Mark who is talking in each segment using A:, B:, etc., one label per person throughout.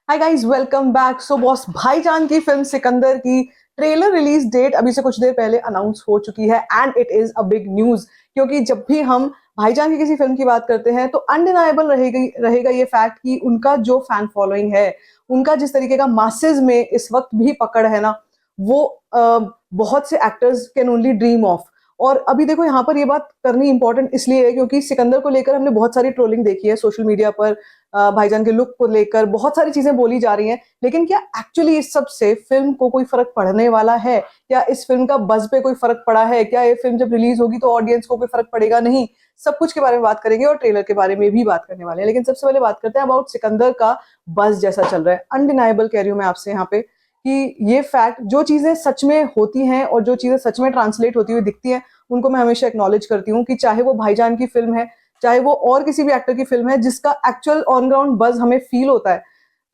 A: Hi guys, welcome back. So boss भाईजान की film Sikandar की ट्रेलर रिलीज डेट अभी से कुछ देर पहले अनाउंस हो चुकी है and it is a big news. क्योंकि जब भी हम भाईजान की किसी फिल्म की बात करते हैं तो अनडिनाइबल रहेगा ये फैक्ट कि उनका जो फैन फॉलोइंग है, उनका जिस तरीके का मासेस में इस वक्त भी पकड़ है ना, वो बहुत से actors can only dream of. और अभी देखो, यहाँ पर ये बात करनी इंपॉर्टेंट इसलिए है क्योंकि सिकंदर को लेकर हमने बहुत सारी ट्रोलिंग देखी है सोशल मीडिया पर। भाईजान के लुक को लेकर बहुत सारी चीजें बोली जा रही हैं, लेकिन क्या एक्चुअली इस सब से फिल्म को कोई फर्क पड़ने वाला है? क्या इस फिल्म का बज़ पे कोई फर्क पड़ा है? क्या ये फिल्म जब रिलीज होगी तो ऑडियंस को कोई फर्क पड़ेगा? नहीं। सब कुछ के बारे में बात करेंगे और ट्रेलर के बारे में भी बात करने वाले हैं, लेकिन सबसे पहले बात करते हैं अबाउट सिकंदर का बज़ जैसा चल रहा है। अनडिनाइबल कह रही हूँ मैं आपसे यहाँ पे कि ये फैक्ट, जो चीजें सच में होती हैं और जो चीजें सच में ट्रांसलेट होती हुई दिखती हैं, उनको मैं हमेशा एक्नॉलेज करती हूँ कि चाहे वो भाईजान की फिल्म है, चाहे वो और किसी भी एक्टर की फिल्म है जिसका एक्चुअल ऑन ग्राउंड बज हमें फील होता है,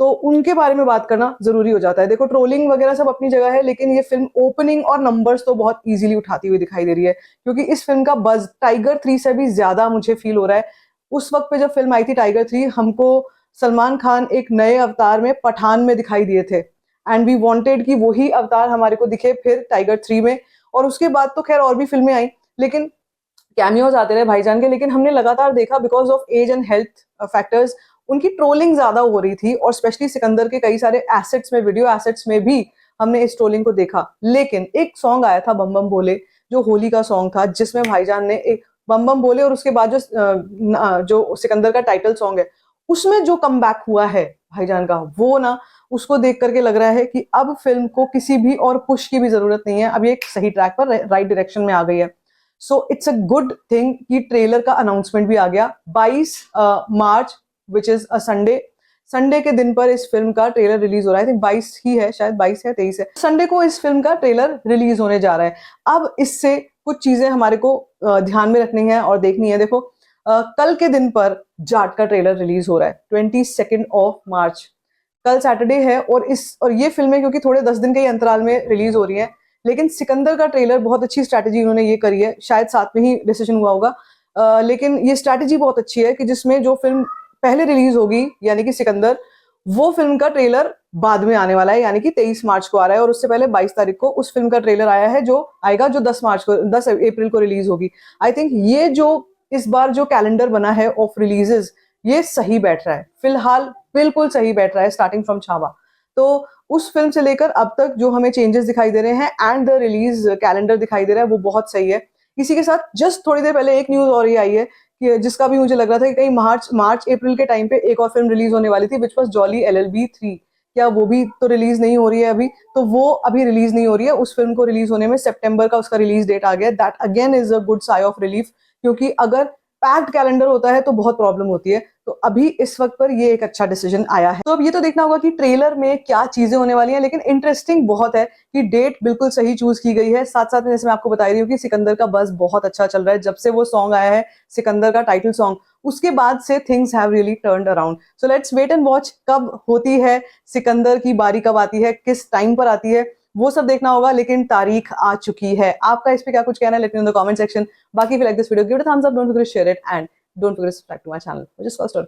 A: तो उनके बारे में बात करना जरूरी हो जाता है। देखो, ट्रोलिंग वगैरह सब अपनी जगह है, लेकिन ये फिल्म ओपनिंग और नंबर्स तो बहुत इजीली उठाती हुई दिखाई दे रही है, क्योंकि इस फिल्म का बज टाइगर 3 से भी ज्यादा मुझे फील हो रहा है। उस वक्त पे जब फिल्म आई थी टाइगर 3, हमको सलमान खान एक नए अवतार में पठान में दिखाई दिए थे एंड वी वांटेड कि वही अवतार हमारे को दिखे फिर टाइगर 3 में। और उसके बाद तो खैर और भी फिल्में आई, लेकिन कैमियोज आते रहे भाईजान के, लेकिन हमने लगातार देखा because of age and health factors उनकी ट्रोलिंग ज्यादा हो रही थी, और स्पेशली सिकंदर के कई सारे एसेट्स में, वीडियो एसेट्स में भी हमने इस ट्रोलिंग को देखा। लेकिन एक सॉन्ग आया था बम बम बोले, जो होली का सॉन्ग था, जिसमें भाईजान ने एक बम बम बोले और उसके बाद जो सिकंदर का टाइटल सॉन्ग है, उसमें जो कमबैक हुआ है भाईजान का, वो ना, उसको देख करके लग रहा है कि अब फिल्म को किसी भी और पुश की भी जरूरत नहीं है, अब ये एक सही ट्रैक पर, राइट डायरेक्शन में आ गई है। So it's a good thing कि ट्रेलर का अनाउंसमेंट भी आ गया 22 March, which is a Sunday. Sunday के दिन पर इस फिल्म का ट्रेलर रिलीज हो रहा है। आई थिंक 22 ही है, शायद 22 है, 23 है, संडे को इस फिल्म का ट्रेलर रिलीज होने जा रहा है। अब इससे कुछ चीजें हमारे को ध्यान में रखनी है और देखनी है। देखो, कल के दिन पर जाट का ट्रेलर रिलीज हो रहा है, 22 कल सैटरडे है, और ये फिल्में क्योंकि थोड़े 10 दिन के ही अंतराल में रिलीज हो रही हैं, लेकिन सिकंदर का ट्रेलर, बहुत अच्छी स्ट्रैटेजी उन्होंने ये करी है, शायद साथ में ही डिसीजन हुआ होगा, लेकिन ये स्ट्रैटेजी बहुत अच्छी है कि जिसमें जो फिल्म पहले रिलीज होगी यानी कि सिकंदर, वो फिल्म का ट्रेलर बाद में आने वाला है, यानी कि 23 मार्च को आ रहा है, और उससे पहले 22 तारीख को उस फिल्म का ट्रेलर आया है जो आएगा, जो 10 अप्रैल को रिलीज होगी। आई थिंक ये जो इस बार जो कैलेंडर बना है ऑफ रिलीजेस, ये सही बैठ रहा है, फिलहाल बिल्कुल सही बैठ रहा है, स्टार्टिंग फ्रॉम छावा। तो उस फिल्म से लेकर अब तक जो हमें चेंजेस दिखाई दे रहे हैं एंड द रिलीज कैलेंडर दिखाई दे रहा है, वो बहुत सही है। इसी के साथ जस्ट थोड़ी देर पहले एक न्यूज और ये आई है कि जिसका भी मुझे लग रहा था कि कहीं मार्च अप्रैल के टाइम पे एक और फिल्म रिलीज होने वाली थी, विच वॉज जॉली LLB 3। क्या वो भी तो रिलीज नहीं हो रही है अभी? तो वो अभी रिलीज नहीं हो रही है, उस फिल्म को रिलीज होने में सितंबर का उसका रिलीज डेट आ गया। That again is a good sigh of relief, क्योंकि अगर पैक्ड कैलेंडर होता है तो बहुत प्रॉब्लम होती है। तो अभी इस वक्त पर ये एक अच्छा डिसीजन आया है। तो अब ये तो देखना होगा कि ट्रेलर में क्या चीजें होने वाली हैं, लेकिन इंटरेस्टिंग बहुत है कि डेट बिल्कुल सही चूज की गई है। साथ साथ में जैसे मैं आपको बता रही हूँ कि सिकंदर का बज़ बहुत अच्छा चल रहा है, जब से वो सॉन्ग आया है सिकंदर का टाइटल सॉन्ग, उसके बाद से things have really turned around. So let's wait and watch, कब होती है सिकंदर की बारी, कब आती है, किस टाइम पर आती है, वो सब देखना होगा, लेकिन तारीख आ चुकी है। आपका इस पे क्या कुछ कहना है, let me know in the comment section. बाकी if you like this video, give it a thumbs up, don't forget to share it, and don't forget to subscribe to my channel, which is first or